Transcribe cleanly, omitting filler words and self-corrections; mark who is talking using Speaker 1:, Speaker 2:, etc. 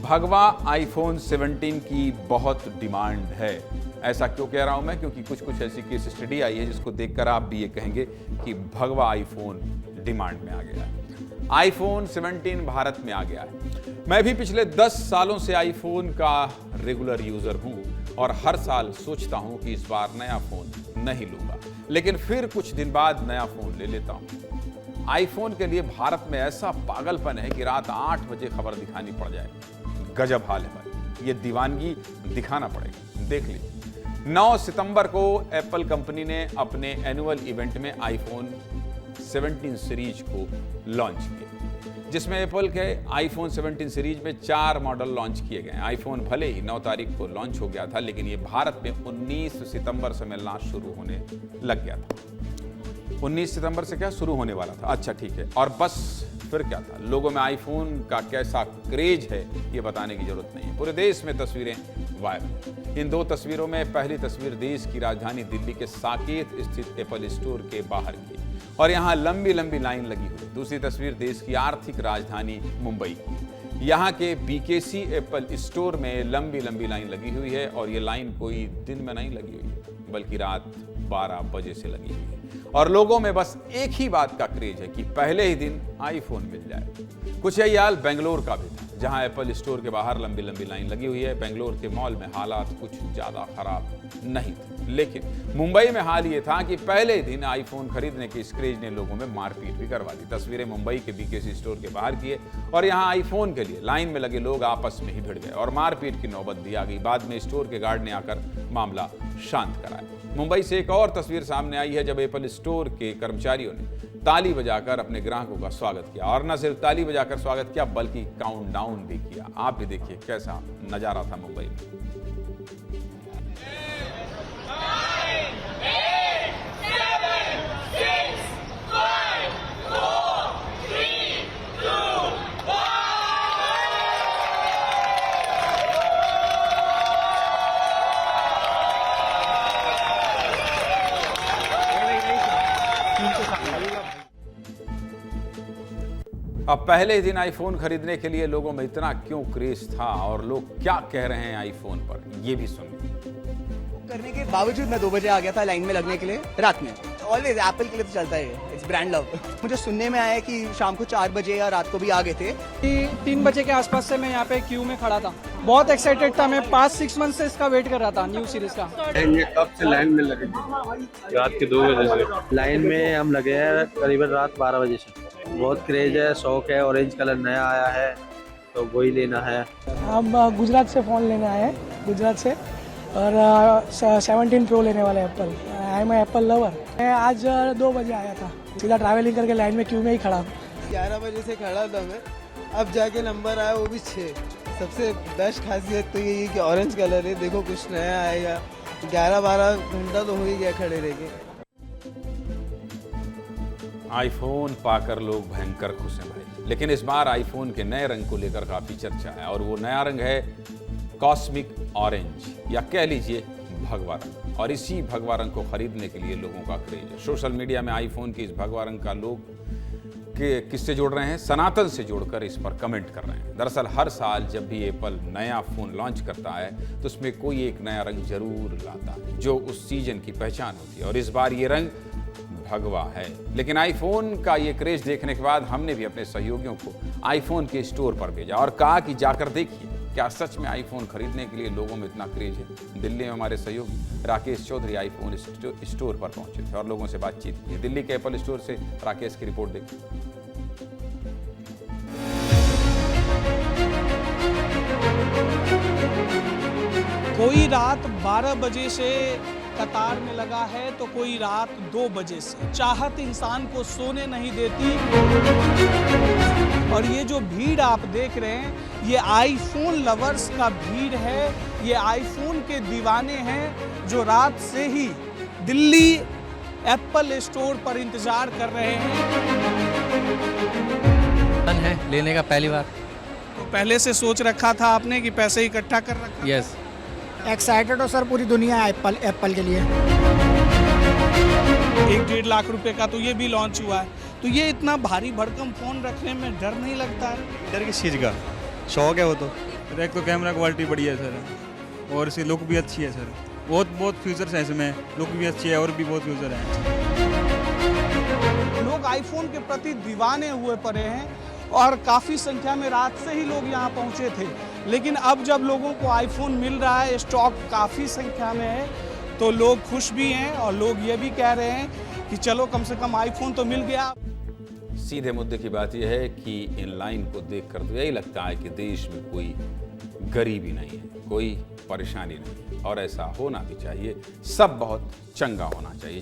Speaker 1: भगवा आईफोन 17 की बहुत डिमांड है। ऐसा क्यों कह रहा हूं मैं? क्योंकि कुछ ऐसी केस स्टडी आई है जिसको देखकर आप भी ये कहेंगे कि भगवा आईफोन डिमांड में आ गया है। आईफोन 17 भारत में आ गया है। मैं भी पिछले 10 सालों से आईफोन का रेगुलर यूजर हूं और हर साल सोचता हूं कि इस बार नया फोन नहीं लूंगा, लेकिन फिर कुछ दिन बाद नया फोन ले लेता हूं। आईफोन के लिए भारत में ऐसा पागलपन है कि रात 8 बजे खबर दिखानी पड़ जाए। गजब हाल है भाई, ये दीवानगी दिखाना पड़ेगा। देख लीजिए, 9 सितंबर को एप्पल कंपनी ने अपने एनुअल इवेंट में आईफोन 17 सीरीज को लॉन्च किया, जिसमें एप्पल के आईफोन 17 सीरीज में 4 मॉडल लॉन्च किए गए। आईफोन भले ही 9 तारीख को लॉन्च हो गया था, लेकिन ये भारत में 19 सितंबर से मिलना शुरू होने लग गया था। 19 सितंबर से क्या शुरू होने वाला था? अच्छा ठीक है। और बस फिर क्या था? लोगों में आईफोन का कैसा क्रेज है ये बताने की जरूरत नहीं है। पूरे देश में तस्वीरें वायरल। इन 2 तस्वीरों में पहली तस्वीर देश की राजधानी दिल्ली के साकेत स्थित एप्पल स्टोर के बाहर की और यहाँ लंबी लंबी लाइन लगी हुई। दूसरी तस्वीर देश की आर्थिक राजधानी मुंबई की। यहाँ के बीकेसी एप्पल स्टोर में लंबी लंबी लाइन लगी हुई है और ये लाइन कोई दिन में नहीं लगी हुई है, बल्कि रात 12 बजे से लगी हुई है। और लोगों में बस एक ही बात का क्रेज है कि पहले ही दिन आईफोन मिल जाए। कुछ यही हाल बेंगलोर का भी था, जहां एप्पल स्टोर के बाहर लंबी लंबी लाइन लगी हुई है। बेंगलोर के मॉल में हालात कुछ ज्यादा खराब नहीं थे, लेकिन मुंबई में हाल ये था कि पहले ही दिन आईफोन खरीदने के इस क्रेज ने लोगों में मारपीट भी करवा दी। तस्वीरें मुंबई के बीकेसी स्टोर के बाहर की है और यहाँ आईफोन के लिए लाइन में लगे लोग आपस में ही भिड़ गए और मारपीट की नौबत भी आ गई। बाद में स्टोर के गार्ड ने आकर मामला शांत कराया। मुंबई से एक और तस्वीर सामने आई है जब एप्पल स्टोर के कर्मचारियों ने ताली बजाकर अपने ग्राहकों का स्वागत किया और न सिर्फ ताली बजाकर स्वागत किया बल्कि काउंटडाउन भी किया। आप भी देखिए कैसा नजारा था मुंबई में। अब पहले ही दिन आईफोन खरीदने के लिए लोगों में इतना क्यों क्रेज था और लोग क्या कह रहे हैं आईफोन पर, ये भी सुनिए।
Speaker 2: करने के बावजूद मैं 2 बजे आ गया था लाइन में लगने के लिए रात में। ऑलवेज एप्पल के लिए तो चलता है, इट्स ब्रांड लव। मुझे सुनने में आया कि शाम को 4 बजे या रात को भी आ गए थे।
Speaker 3: 3 बजे के आसपास से मैं यहाँ पे क्यू में खड़ा था, बहुत एक्साइटेड था। मैं 5-6 मंथ से इसका वेट कर रहा था, न्यू सीरीज का।
Speaker 4: ये कब से लाइन में लगे? रात के 2 बजे से
Speaker 5: लाइन में हम लगे हैं, करीबन रात 12 बजे से। बहुत क्रेज है, शौक है। ऑरेंज कलर नया आया है तो वही लेना है।
Speaker 3: हम गुजरात से फ़ोन लेने आए हैं, गुजरात से, और 17 प्रो लेने वाले Apple. I am Apple lover. मैं आज 2 बजे आया था, सीधा ट्रैवलिंग करके लाइन में क्यू में ही खड़ा।
Speaker 6: 11 बजे से खड़ा था मैं, अब जाके नंबर आया वो भी 6। सबसे बेस्ट खासियत तो यही है कि ऑरेंज कलर है, देखो कुछ नया आएगा। 11-12 घंटा तो हो ही गया खड़े रह के।
Speaker 1: आईफोन पाकर लोग भयंकर खुश हैं भाई, लेकिन इस बार आईफोन के नए रंग को लेकर काफी चर्चा है और वो नया रंग है कॉस्मिक ऑरेंज, या कह लीजिए भगवा रंग। और इसी भगवा रंग को खरीदने के लिए लोगों का क्रेज है। सोशल मीडिया में आईफोन के इस भगवा रंग का लोग किससे जोड़ रहे हैं? सनातन से जोड़कर इस पर कमेंट कर रहे हैं। दरअसल हर साल जब भी एप्पल नया फोन लॉन्च करता है तो उसमें कोई एक नया रंग जरूर लाता है जो उस सीजन की पहचान होती है, और इस बार ये रंग भगवा है। लेकिन आईफोन का ये क्रेज देखने के बाद हमने भी अपने सहयोगियों को आईफोन के स्टोर पर भेजा और कहा कि जाकर देखिए क्या सच में आईफोन खरीदने के लिए लोगों में इतना क्रेज है। दिल्ली में हमारे सहयोगी राकेश चौधरी आईफोन स्टोर पर पहुंचे थे और लोगों से बातचीत की। दिल्ली के एप्पल स्टोर से राकेश की रिपोर्ट देखिए।
Speaker 3: कोई रात 12 बजे से कतार में लगा है तो कोई रात 2 बजे से। चाहत इंसान को सोने नहीं देती। और ये जो भीड़ आप देख रहे हैं, ये आईफोन लवर्स का भीड़ है। ये आईफोन के दीवाने हैं जो रात से ही दिल्ली एप्पल स्टोर पर इंतजार कर रहे हैं।
Speaker 7: मन है लेने का पहली बार।
Speaker 3: तो पहले से सोच रखा था आपने कि पैसे इकट्ठा कर रखा?
Speaker 7: यस।
Speaker 8: एक्साइटेड हो सर, पूरी दुनिया है एप्पल के लिए।
Speaker 3: 1-1.5 लाख रुपए का तो ये भी लॉन्च हुआ है, तो ये इतना भारी भरकम फोन रखने में डर नहीं लगता है?
Speaker 9: डर किस चीज़ का? शौक है वो तो। सर एक तो कैमरा क्वालिटी बढ़िया है सर, और इसकी लुक भी अच्छी है सर। बहुत फीचर्स हैं इसमें, लुक भी अच्छी है और भी बहुत फीचर हैं।
Speaker 3: लोग आईफोन के प्रति दीवाने हुए पड़े हैं और काफ़ी संख्या में रात से ही लोग यहाँ पहुँचे थे। लेकिन अब जब लोगों को आईफोन मिल रहा है, स्टॉक काफ़ी संख्या में है, तो लोग खुश भी हैं और लोग ये भी कह रहे हैं कि चलो कम से कम आईफोन तो मिल गया।
Speaker 1: सीधे मुद्दे की बात यह है कि इन लाइन को देखकर तो यही लगता है कि देश में कोई गरीबी नहीं है, कोई परेशानी नहीं, और ऐसा होना भी चाहिए। सब बहुत चंगा होना चाहिए।